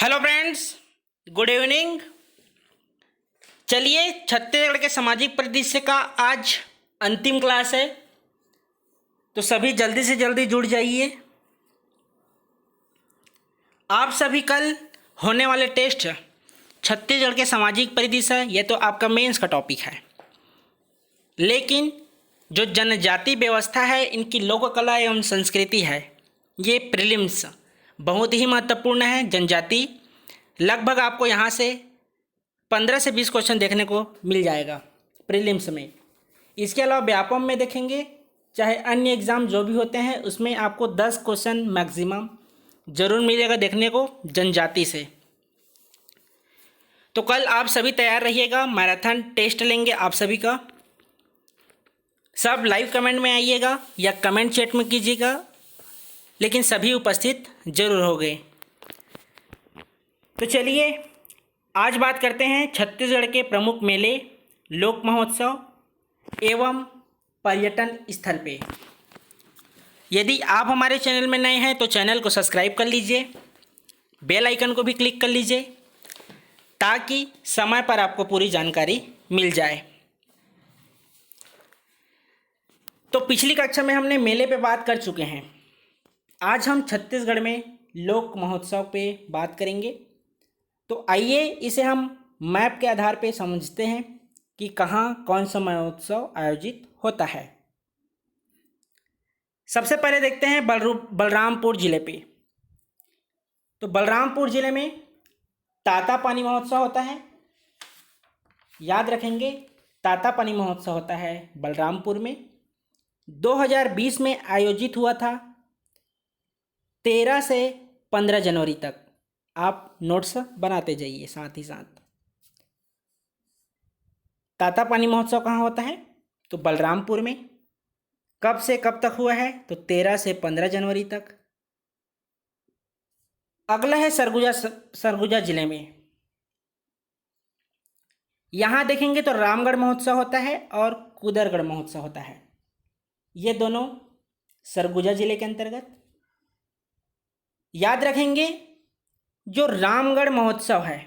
Hello friends, good evening. चलिए, छत्तीसगढ़ के सामाजिक परिदृश्य का आज अंतिम क्लास है, तो सभी जल्दी से जल्दी जुड़ जाइए। आप सभी कल होने वाले टेस्ट छत्तीसगढ़ के सामाजिक परिदृश्य है, ये तो आपका मेंस का टॉपिक है। लेकिन जो जनजाति व्यवस्था है, इनकी लोक कला एवं संस्कृति है, ये प्रीलिम्स बहुत ही महत्वपूर्ण है। जनजाति लगभग आपको यहाँ से 15 से 20 क्वेश्चन देखने को मिल जाएगा प्रीलिम्स में। इसके अलावा व्यापम में देखेंगे, चाहे अन्य एग्ज़ाम जो भी होते हैं, उसमें आपको 10 क्वेश्चन मैक्सिमम ज़रूर मिलेगा देखने को जनजाति से। तो कल आप सभी तैयार रहिएगा, मैराथन टेस्ट लेंगे आप सभी का। सब लाइव कमेंट में आइएगा या कमेंट चैट में कीजिएगा, लेकिन सभी उपस्थित जरूर होंगे। तो चलिए आज बात करते हैं छत्तीसगढ़ के प्रमुख मेले, लोक महोत्सव एवं पर्यटन स्थल पे। यदि आप हमारे चैनल में नए हैं तो चैनल को सब्सक्राइब कर लीजिए, बेल आइकन को भी क्लिक कर लीजिए, ताकि समय पर आपको पूरी जानकारी मिल जाए। तो पिछली कक्षा में हमने मेले पे बात कर चुके हैं। आज हम छत्तीसगढ़ में लोक महोत्सव पे बात करेंगे। तो आइए इसे हम मैप के आधार पे समझते हैं कि कहाँ कौन सा महोत्सव आयोजित होता है। सबसे पहले देखते हैं बलरामपुर जिले पे। तो बलरामपुर जिले में तातापानी महोत्सव होता है। याद रखेंगे, तातापानी महोत्सव होता है बलरामपुर में। 2020 में आयोजित हुआ था, 13 से 15 जनवरी तक। आप नोट्स बनाते जाइए साथ ही साथ। तातापानी महोत्सव कहाँ होता है? तो बलरामपुर में। कब से कब तक हुआ है? तो 13 से 15 जनवरी तक। अगला है सरगुजा जिले में। यहाँ देखेंगे तो रामगढ़ महोत्सव होता है और कुदरगढ़ महोत्सव होता है। ये दोनों सरगुजा जिले के अंतर्गत। याद रखेंगे, जो रामगढ़ महोत्सव है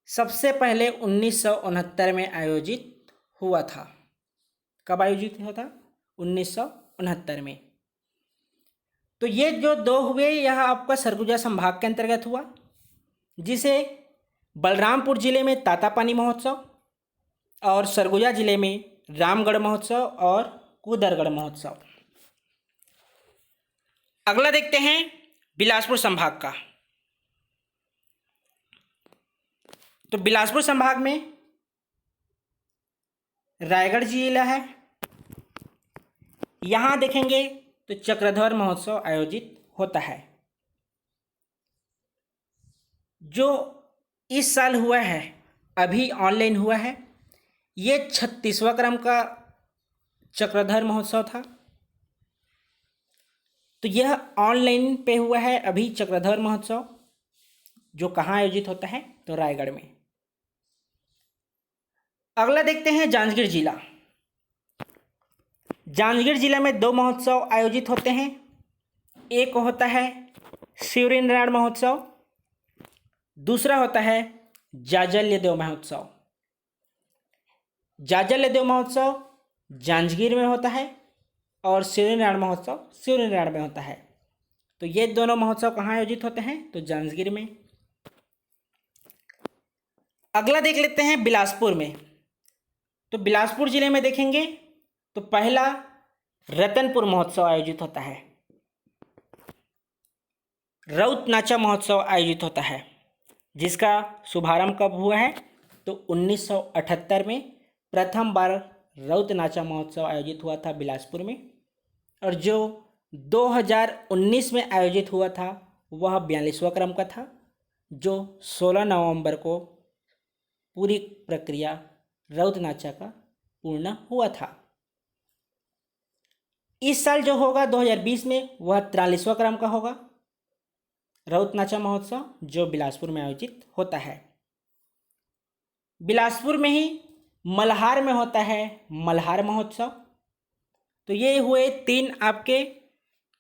सबसे पहले 1969 में आयोजित हुआ था। कब आयोजित हुआ था? 1969 में। तो ये जो दो हुए, यह आपका सरगुजा संभाग के अंतर्गत हुआ, जिसे बलरामपुर जिले में तातापानी महोत्सव और सरगुजा जिले में रामगढ़ महोत्सव और कुदरगढ़ महोत्सव। अगला देखते हैं बिलासपुर संभाग का। तो बिलासपुर संभाग में रायगढ़ जिला है। यहाँ देखेंगे तो चक्रधर महोत्सव आयोजित होता है, जो इस साल हुआ है, अभी ऑनलाइन हुआ है। ये 36वां क्रम का चक्रधर महोत्सव था। तो यह ऑनलाइन पे हुआ है अभी चक्रधर महोत्सव, जो कहाँ आयोजित होता है? तो रायगढ़ में। अगला देखते हैं जांजगीर जिला। जांजगीर जिला में 2 महोत्सव आयोजित होते हैं। एक होता है शिवरीनारायण महोत्सव, दूसरा होता है जाजल्य देव महोत्सव। जाजल्य देव महोत्सव जांजगीर में होता है और शिवरीनारायण महोत्सव शिवरीनारायण में होता है। तो ये दोनों महोत्सव कहाँ आयोजित होते हैं? तो जांजगीर में। अगला देख लेते हैं बिलासपुर में। तो बिलासपुर जिले में देखेंगे तो पहला रतनपुर महोत्सव आयोजित होता है। रउत नाचा महोत्सव आयोजित होता है, जिसका शुभारंभ कब हुआ है? तो 1978 में प्रथम बार रउत नाचा महोत्सव आयोजित हुआ था बिलासपुर में। और जो 2019 में आयोजित हुआ था वह 42वां क्रम का था, जो 16 नवंबर को पूरी प्रक्रिया रउत नाचा का पूर्ण हुआ था। इस साल जो होगा 2020 में, वह 43वां क्रम का होगा, रउत नाचा महोत्सव, जो बिलासपुर में आयोजित होता है। बिलासपुर में ही मल्हार में होता है मल्हार महोत्सव। तो ये हुए 3 आपके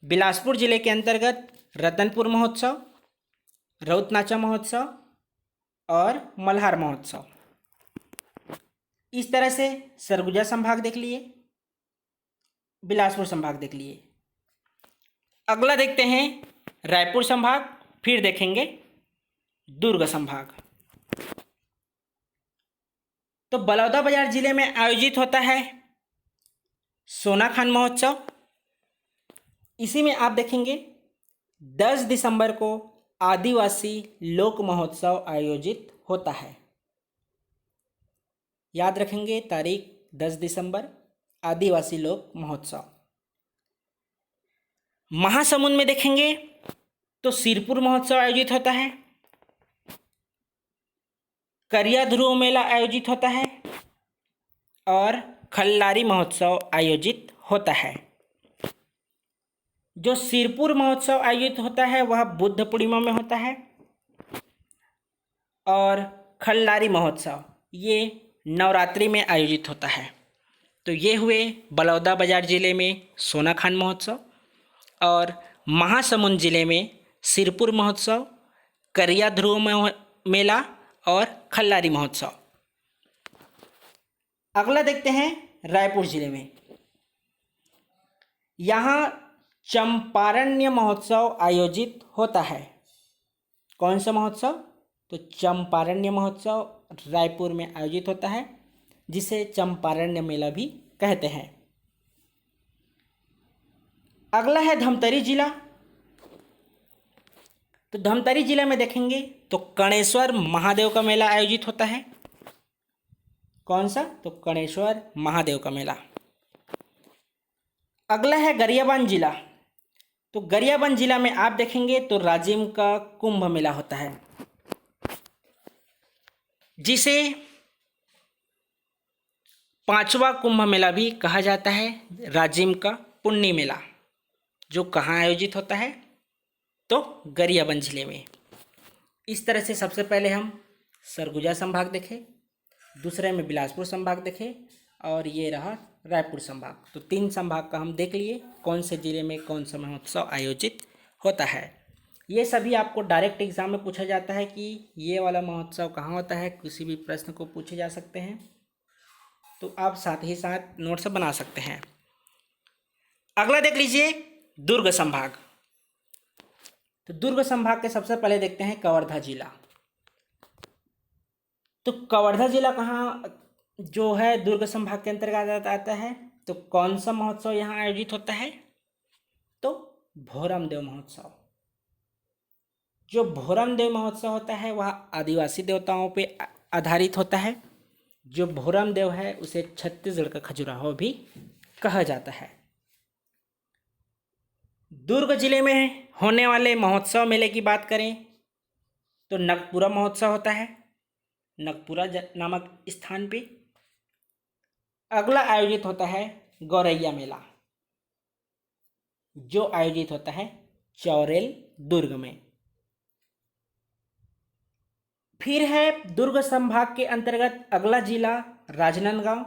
बिलासपुर जिले के अंतर्गत रतनपुर महोत्सव, रौतनाचा महोत्सव और मल्हार महोत्सव। इस तरह से सरगुजा संभाग देख लिए, बिलासपुर संभाग देख लिए। अगला देखते हैं रायपुर संभाग, फिर देखेंगे दुर्ग संभाग। तो बलौदाबाजार जिले में आयोजित होता है सोनाखान महोत्सव। इसी में आप देखेंगे 10 दिसंबर को आदिवासी लोक महोत्सव आयोजित होता है। याद रखेंगे तारीख 10 दिसंबर, आदिवासी लोक महोत्सव। महासमुंद में देखेंगे तो सिरपुर महोत्सव आयोजित होता है, करिया ध्रुव मेला आयोजित होता है और खल्लारी महोत्सव आयोजित होता है। जो सिरपुर महोत्सव आयोजित होता है वह बुद्ध पूर्णिमा में होता है और खल्लारी महोत्सव ये नवरात्रि में आयोजित होता है। तो ये हुए बलौदाबाजार जिले में सोनाखान महोत्सव और महासमुंद जिले में सिरपुर महोत्सव, करिया ध्रुव मेला और खल्लारी महोत्सव। अगला देखते हैं रायपुर जिले में। यहाँ चंपारण्य महोत्सव आयोजित होता है। कौन सा महोत्सव? तो चंपारण्य महोत्सव रायपुर में आयोजित होता है, जिसे चंपारण्य मेला भी कहते हैं। अगला है धमतरी जिला। तो धमतरी जिले में देखेंगे तो कणेश्वर महादेव का मेला आयोजित होता है। कौन सा? तो कणेश्वर महादेव का मेला। अगला है गरियाबंद जिला। तो गरियाबंद जिला में आप देखेंगे तो राजिम का कुंभ मेला होता है, जिसे 5वां कुंभ मेला भी कहा जाता है। राजिम का पुण्य मेला जो कहाँ आयोजित होता है? तो गरियाबंद जिले में। इस तरह से सबसे पहले हम सरगुजा संभाग देखें, दूसरे में बिलासपुर संभाग देखें और ये रहा रायपुर संभाग। तो 3 संभाग का हम देख लिए कौन से जिले में कौन सा महोत्सव आयोजित होता है। ये सभी आपको डायरेक्ट एग्जाम में पूछा जाता है कि ये वाला महोत्सव कहाँ होता है, किसी भी प्रश्न को पूछे जा सकते हैं। तो आप साथ ही साथ नोट्स बना सकते हैं। अगला देख लीजिए दुर्ग संभाग। तो दुर्ग संभाग के सबसे पहले देखते हैं कवर्धा जिला। तो कवर्धा जिला कहाँ जो है दुर्ग संभाग के अंतर्गत आता है। तो कौन सा महोत्सव यहाँ आयोजित होता है? तो भोरम देव महोत्सव। जो भोरम देव महोत्सव होता है वह आदिवासी देवताओं पे आधारित होता है। जो भोरम देव है उसे छत्तीसगढ़ का खजुराहो भी कहा जाता है। दुर्ग जिले में होने वाले महोत्सव मेले की बात करें तो नगपुरा महोत्सव होता है, नगपुरा नामक स्थान पे। अगला आयोजित होता है गौरैया मेला, जो आयोजित होता है चौरेल दुर्ग में। फिर है दुर्ग संभाग के अंतर्गत अगला जिला राजनांदगांव।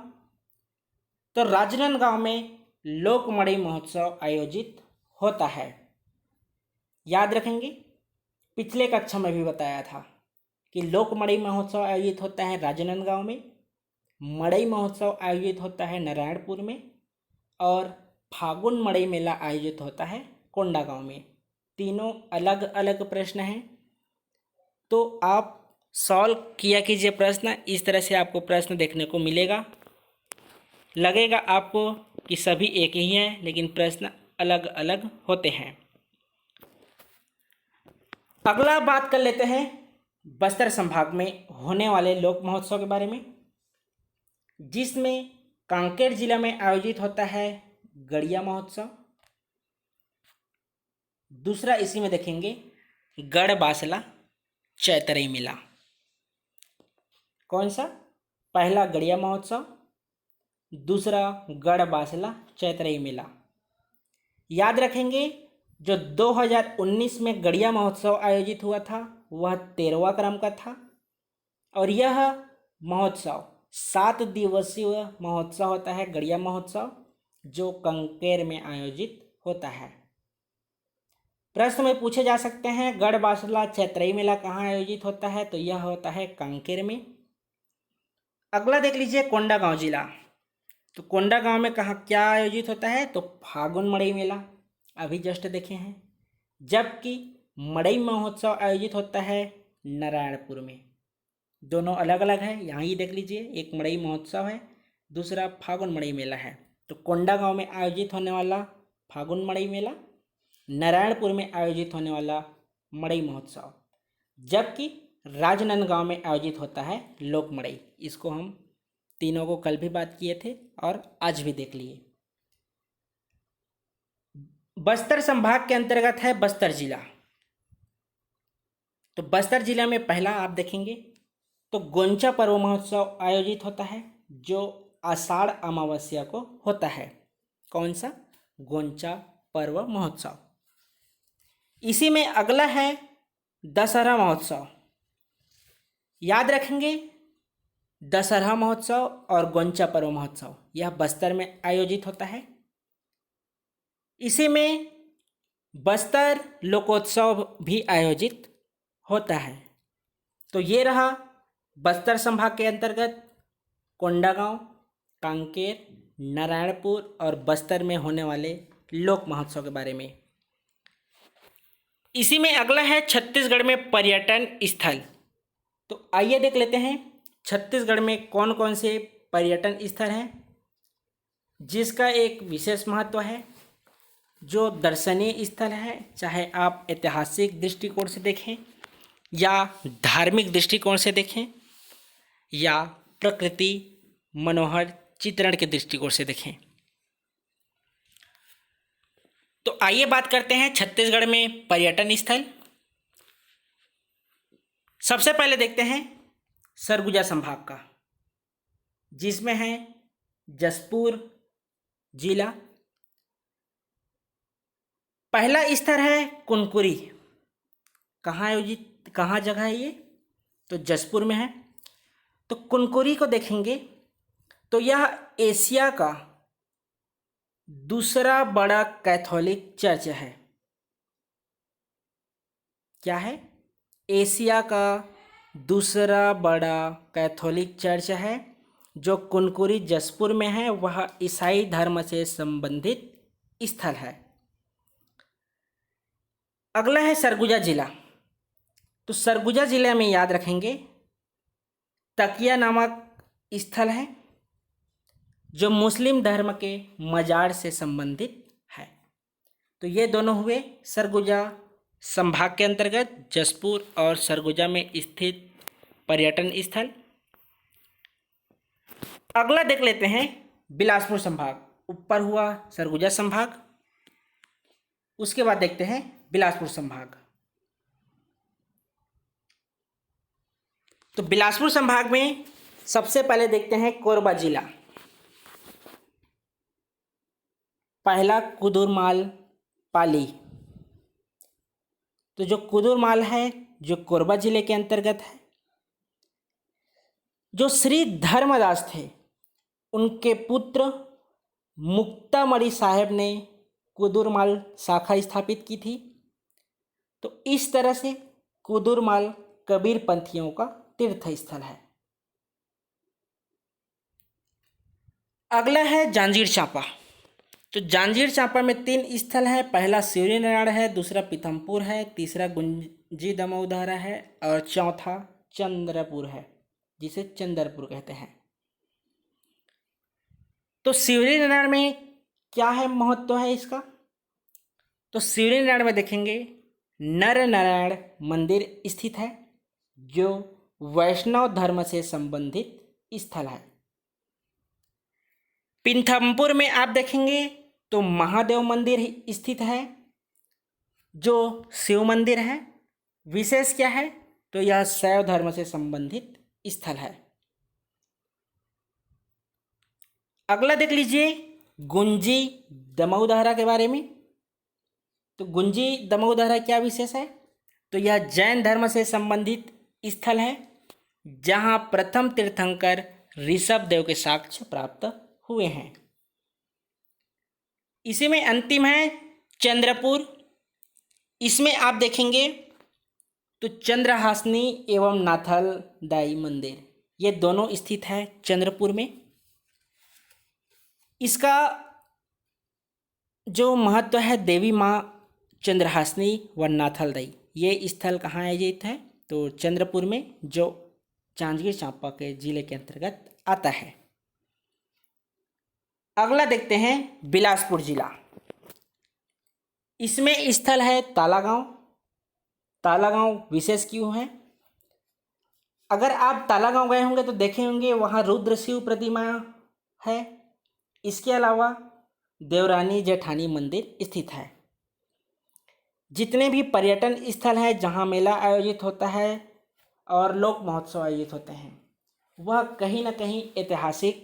तो राजनांदगांव में लोकमड़ई महोत्सव आयोजित होता है। याद रखेंगे पिछले कक्षा में भी बताया था कि लोकमड़ई महोत्सव आयोजित होता है राजनांदगांव में, मड़ई महोत्सव आयोजित होता है नारायणपुर में और फागुन मड़ई मेला आयोजित होता है कोंडागांव में। तीनों अलग अलग प्रश्न हैं, तो आप सॉल्व किया कीजिए प्रश्न। इस तरह से आपको प्रश्न देखने को मिलेगा। लगेगा आपको कि सभी एक ही हैं, लेकिन प्रश्न अलग अलग होते हैं। अगला बात कर लेते हैं बस्तर संभाग में होने वाले लोक महोत्सव के बारे में, जिसमें कांकेर जिला में आयोजित होता है गड़िया महोत्सव। दूसरा इसी में देखेंगे गढ़बासला चैतरई मेला। कौन सा? पहला गड़िया महोत्सव, दूसरा गढ़बासला चैतरई मेला। याद रखेंगे जो 2019 में गड़िया महोत्सव आयोजित हुआ था वह 13वां क्रम का था और यह महोत्सव 7 दिवसीय महोत्सव होता है, गड़िया महोत्सव, जो कांकेर में आयोजित होता है। प्रश्न में पूछे जा सकते हैं गढ़वासला चैत्रई मेला कहाँ आयोजित होता है, तो यह होता है कांकेर में। अगला देख लीजिए कोंडागांव जिला। तो कोंडागांव में कहाँ क्या आयोजित होता है, तो फागुन मड़ई मेला अभी जस्ट देखे हैं। जबकि मड़ई महोत्सव आयोजित होता है नारायणपुर में। दोनों अलग अलग है, यहाँ ही देख लीजिए, एक मड़ई महोत्सव है, दूसरा फागुन मड़ई मेला है। तो कोंडागांव में आयोजित होने वाला फागुन मड़ई मेला, नारायणपुर में आयोजित होने वाला मड़ई महोत्सव। जबकि राजनांदगांव में आयोजित होता है लोक मड़ई। इसको हम तीनों को कल भी बात किए थे और आज भी देख लिए। बस्तर संभाग के अंतर्गत है बस्तर जिला। तो बस्तर जिला में पहला आप देखेंगे तो गोंचा पर्व महोत्सव आयोजित होता है, जो आषाढ़ अमावस्या को होता है। कौन सा? गोंचा पर्व महोत्सव। इसी में अगला है दशहरा महोत्सव। याद रखेंगे दशहरा महोत्सव और गोंचा पर्व महोत्सव यह बस्तर में आयोजित होता है। इसी में बस्तर लोकोत्सव भी आयोजित होता है। तो ये रहा बस्तर संभाग के अंतर्गत कोंडागांव, कांकेर, नारायणपुर और बस्तर में होने वाले लोक महोत्सव के बारे में। इसी में अगला है छत्तीसगढ़ में पर्यटन स्थल। तो आइए देख लेते हैं छत्तीसगढ़ में कौन कौन से पर्यटन स्थल हैं जिसका एक विशेष महत्व है, जो दर्शनीय स्थल है, चाहे आप ऐतिहासिक दृष्टिकोण से देखें या धार्मिक दृष्टिकोण से देखें या प्रकृति मनोहर चित्रण के दृष्टिकोण से देखें। तो आइए बात करते हैं छत्तीसगढ़ में पर्यटन स्थल। सबसे पहले देखते हैं सरगुजा संभाग का, जिसमें है जशपुर जिला। पहला स्थल है कुनकुरी। कहाँ जगह है ये? तो जशपुर में है। तो कुनकुरी को देखेंगे तो यह एशिया का दूसरा बड़ा कैथोलिक चर्च है। क्या है? एशिया का दूसरा बड़ा कैथोलिक चर्च है जो कुनकुरी जशपुर में है। वह ईसाई धर्म से संबंधित स्थल है। अगला है सरगुजा जिला। तो सरगुजा जिले में याद रखेंगे तकिया नामक स्थल है जो मुस्लिम धर्म के मजार से संबंधित है। तो ये दोनों हुए सरगुजा संभाग के अंतर्गत जशपुर और सरगुजा में स्थित पर्यटन स्थल। अगला देख लेते हैं बिलासपुर संभाग। ऊपर हुआ सरगुजा संभाग, उसके बाद देखते हैं बिलासपुर संभाग। तो बिलासपुर संभाग में सबसे पहले देखते हैं कोरबा जिला। पहला कुदुरमाल पाली। तो जो कुदुरमाल है जो कोरबा जिले के अंतर्गत है, जो श्री धर्मदास थे उनके पुत्र मुक्तामणि साहेब ने कुदुरमाल शाखा स्थापित की थी। तो इस तरह से कुदुरमाल कबीर पंथियों का तीर्थ स्थल है। अगला है जांजगीर चांपा। तो जांजगीर चांपा में 3 स्थल हैं। पहला शिवरी नारायण है, दूसरा पीथमपुर है, तीसरा गुंजी दमोदरा है और चौथा चंद्रपुर है, जिसे चंद्रपुर कहते हैं। तो शिवरी नारायण में क्या है महत्व है इसका? तो शिवरी नारायण में देखेंगे नर नारायण मंदिर स्थित है जो वैष्णव धर्म से संबंधित स्थल है। पीथमपुर में आप देखेंगे तो महादेव मंदिर स्थित है जो शिव मंदिर है। विशेष क्या है? तो यह शैव धर्म से संबंधित स्थल है। अगला देख लीजिए गुंजी दमोदरा के बारे में। तो गुंजी दमोदरा क्या विशेष है? तो यह जैन धर्म से संबंधित स्थल है जहां प्रथम तीर्थंकर ऋषभ देव के साक्ष्य प्राप्त हुए हैं। इसी में अंतिम है चंद्रपुर। इसमें आप देखेंगे तो चंद्रहासनी एवं नाथल दाई मंदिर ये दोनों स्थित है चंद्रपुर में। इसका जो महत्व है, देवी माँ चंद्रहासनी व नाथल दाई ये स्थल कहाँ आयोजित है, तो चंद्रपुर में, जो जांजगीर चांपा के जिले के अंतर्गत आता है। अगला देखते हैं बिलासपुर जिला। इसमें स्थल है तालागांव। तालागांव विशेष क्यों है? अगर आप तालागांव गए होंगे तो देखे होंगे वहाँ रुद्र शिव प्रतिमा है। इसके अलावा देवरानी जेठानी मंदिर स्थित है। जितने भी पर्यटन स्थल हैं जहाँ मेला आयोजित होता है और लोक महोत्सव आयोजित होते हैं, वह कहीं ना कहीं ऐतिहासिक,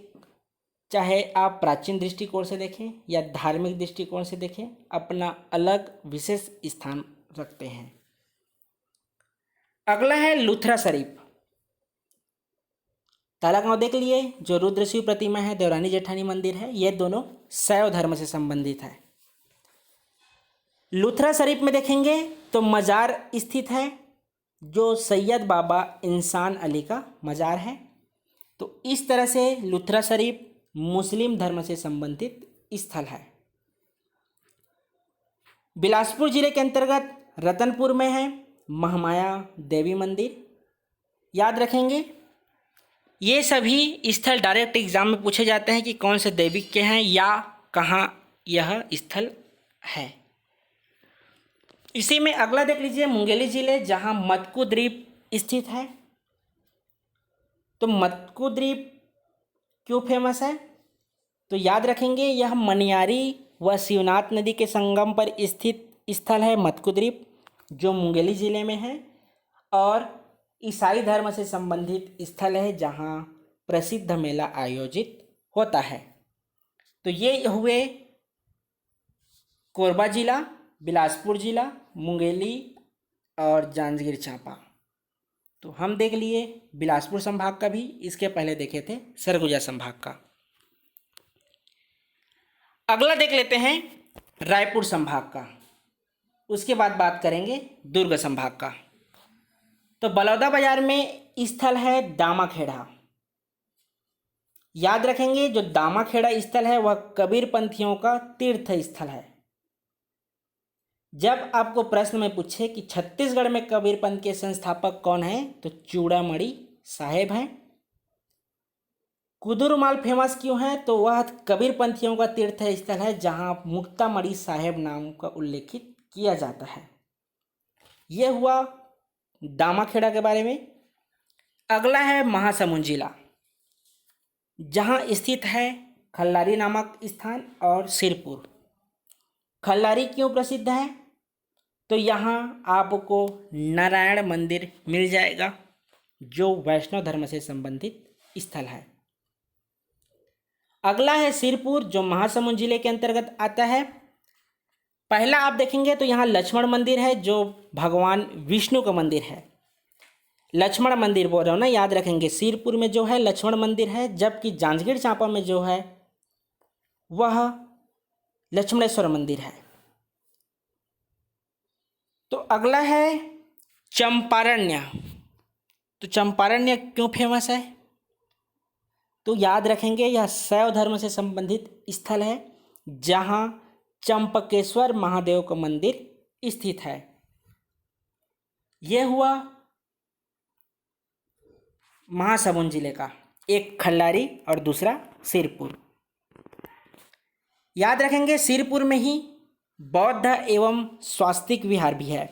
चाहे आप प्राचीन दृष्टिकोण से देखें या धार्मिक दृष्टिकोण से देखें, अपना अलग विशेष स्थान रखते हैं। अगला है लुथरा शरीफ। तालागांव देख लिए, जो रुद्र शिव प्रतिमा है, देवरानी जेठानी मंदिर है, ये दोनों शैव धर्म से संबंधित है। लुथरा शरीफ में देखेंगे तो मज़ार स्थित है, जो सैयद बाबा इंसान अली का मज़ार है। तो इस तरह से लुथरा शरीफ मुस्लिम धर्म से संबंधित स्थल है। बिलासपुर जिले के अंतर्गत रतनपुर में है महामाया देवी मंदिर। याद रखेंगे, ये सभी स्थल डायरेक्ट एग्जाम में पूछे जाते हैं कि कौन से देवी के हैं या कहाँ यह स्थल है। इसी में अगला देख लीजिए मुंगेली जिले, जहाँ मटकू द्वीप स्थित है। तो मटकू द्वीप क्यों फेमस है? तो याद रखेंगे, यह मनियारी व शिवनाथ नदी के संगम पर स्थित स्थल है मटकू द्वीप, जो मुंगेली जिले में है और ईसाई धर्म से संबंधित स्थल है जहाँ प्रसिद्ध मेला आयोजित होता है। तो ये हुए कोरबा जिला, बिलासपुर जिला, मुंगेली और जांजगीर चांपा। तो हम देख लिए बिलासपुर संभाग का भी, इसके पहले देखे थे सरगुजा संभाग का। अगला देख लेते हैं रायपुर संभाग का, उसके बाद बात करेंगे दुर्ग संभाग का। तो बलौदा बाजार में स्थल है दामाखेड़ा। याद रखेंगे, जो दामाखेड़ा स्थल है वह कबीर पंथियों का तीर्थ स्थल है। जब आपको प्रश्न में पूछे कि छत्तीसगढ़ में कबीर पंथ के संस्थापक कौन हैं, तो चूड़ामणि साहेब हैं। कुदुरुमाल फेमस क्यों है? तो वह कबीर पंथियों का तीर्थ स्थल है जहां मुक्तामणि साहेब नाम का उल्लेखित किया जाता है। यह हुआ दामाखेड़ा के बारे में। अगला है महासमुंद जिला, जहां स्थित है खल्लारी नामक स्थान और सिरपुर। खल्लारी क्यों प्रसिद्ध है? तो यहाँ आपको नारायण मंदिर मिल जाएगा, जो वैष्णव धर्म से संबंधित स्थल है। अगला है सिरपुर, जो महासमुंद जिले के अंतर्गत आता है। पहला आप देखेंगे तो यहाँ लक्ष्मण मंदिर है, जो भगवान विष्णु का मंदिर है। लक्ष्मण मंदिर बोल रहा हूँ ना, याद रखेंगे। सिरपुर में जो है लक्ष्मण मंदिर है, जबकि जांजगीर चांपा में जो है वह लक्ष्मणेश्वर मंदिर है। तो अगला है चंपारण्य। तो चंपारण्य क्यों फेमस है? तो याद रखेंगे, यह शैव धर्म से संबंधित स्थल है जहाँ चंपकेश्वर महादेव का मंदिर स्थित है। यह हुआ महासमुंद जिले का, एक खल्लारी और दूसरा सिरपुर। याद रखेंगे, सिरपुर में ही बौद्ध एवं स्वास्तिक विहार भी है।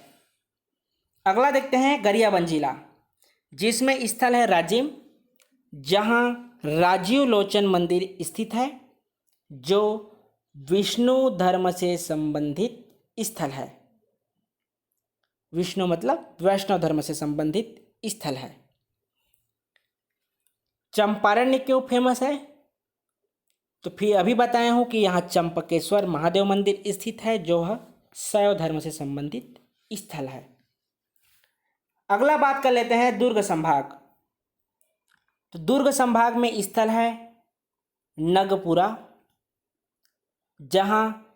अगला देखते हैं गरियाबंद जिला, जिसमें स्थल है राजिम, जहाँ राजीव लोचन मंदिर स्थित है, जो विष्णु धर्म से संबंधित स्थल है। विष्णु मतलब वैष्णव धर्म से संबंधित स्थल है। चंपारण्य क्यों फेमस है? तो फिर अभी बताया हूँ कि यहाँ चंपकेश्वर महादेव मंदिर स्थित है, जो है शैव धर्म से संबंधित स्थल है। अगला बात कर लेते हैं दुर्ग संभाग। तो दुर्ग संभाग में स्थल है नगपुरा, जहाँ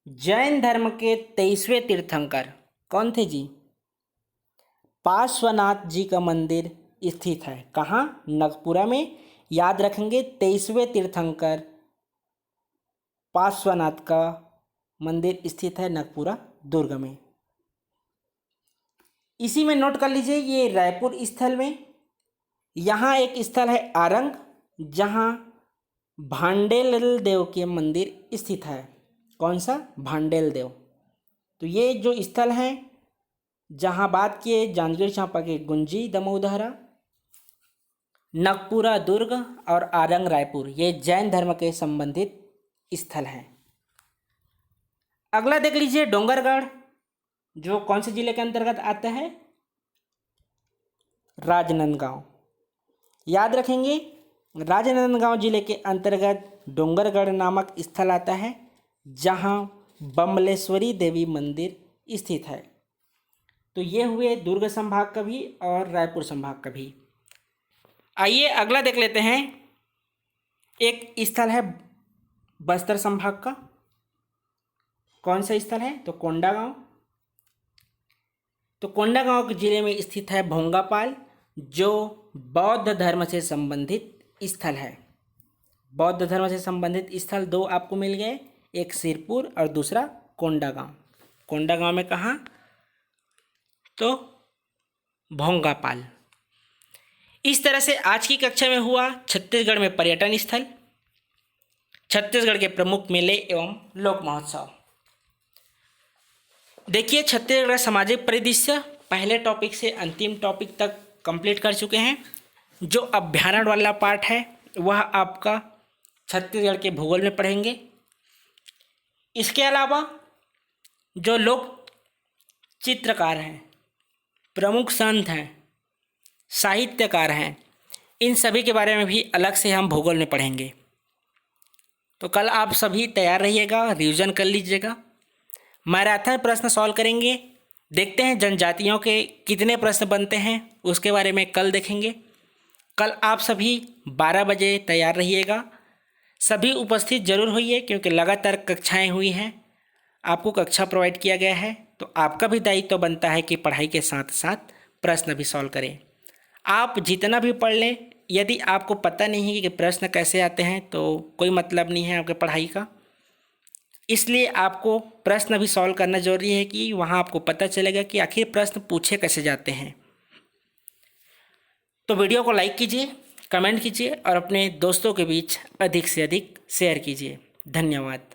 जैन धर्म के 23वें तीर्थंकर कौन थे जी? पार्श्वनाथ जी का मंदिर स्थित है। कहाँ? नगपुरा में। याद रखेंगे 23वें तीर्थंकर पार्श्वनाथ का मंदिर स्थित है नगपुरा दुर्ग में। इसी में नोट कर लीजिए, ये रायपुर स्थल में यहाँ एक स्थल है आरंग, जहाँ भांडेल देव के मंदिर स्थित है। कौन सा? भांडेल देव। तो ये जो स्थल हैं, जहाँ बात किए जांजगीर चांपा के गुंजी दमोदरा, नगपुरा दुर्ग और आरंग रायपुर, ये जैन धर्म के संबंधित स्थल हैं। अगला देख लीजिए डोंगरगढ़, जो कौन से जिले के अंतर्गत आता है? राजनांदगांव। याद रखेंगे राजनांदगांव जिले के अंतर्गत डोंगरगढ़ नामक स्थल आता है, जहां बमलेश्वरी देवी मंदिर स्थित है। तो ये हुए दुर्ग संभाग का भी और रायपुर संभाग का भी। आइए अगला देख लेते हैं। एक स्थल है बस्तर संभाग का। कौन सा स्थल है? तो कोंडागांव। तो कोंडागांव जिले में स्थित है भोंगापाल, जो बौद्ध धर्म से संबंधित स्थल है। बौद्ध धर्म से संबंधित स्थल दो आपको मिल गए, एक सिरपुर और दूसरा कोंडागांव। कोंडागांव में कहाँ? तो भोंगापाल। इस तरह से आज की कक्षा में हुआ छत्तीसगढ़ में पर्यटन स्थल, छत्तीसगढ़ के प्रमुख मेले एवं लोक महोत्सव। देखिए छत्तीसगढ़ सामाजिक परिदृश्य पहले टॉपिक से अंतिम टॉपिक तक कंप्लीट कर चुके हैं। जो अभ्यारण्य वाला पार्ट है वह आपका छत्तीसगढ़ के भूगोल में पढ़ेंगे। इसके अलावा जो लोक चित्रकार हैं, प्रमुख संत हैं, साहित्यकार हैं, इन सभी के बारे में भी अलग से हम भूगोल में पढ़ेंगे। तो कल आप सभी तैयार रहिएगा, रिवीजन कर लीजिएगा। मैराथन प्रश्न सॉल्व करेंगे। देखते हैं जनजातियों के कितने प्रश्न बनते हैं, उसके बारे में कल देखेंगे। कल आप सभी 12 बजे तैयार रहिएगा। सभी उपस्थित जरूर होइए, क्योंकि लगातार कक्षाएं हुई हैं, आपको कक्षा प्रोवाइड किया गया है। तो आपका भी दायित्व तो बनता है कि पढ़ाई के साथ साथ प्रश्न भी सॉल्व करें। आप जितना भी पढ़ लें, यदि आपको पता नहीं है कि प्रश्न कैसे आते हैं तो कोई मतलब नहीं है आपके पढ़ाई का। इसलिए आपको प्रश्न भी सॉल्व करना जरूरी है, कि वहाँ आपको पता चलेगा कि आखिर प्रश्न पूछे कैसे जाते हैं। तो वीडियो को लाइक कीजिए, कमेंट कीजिए और अपने दोस्तों के बीच अधिक से अधिक शेयर कीजिए। धन्यवाद।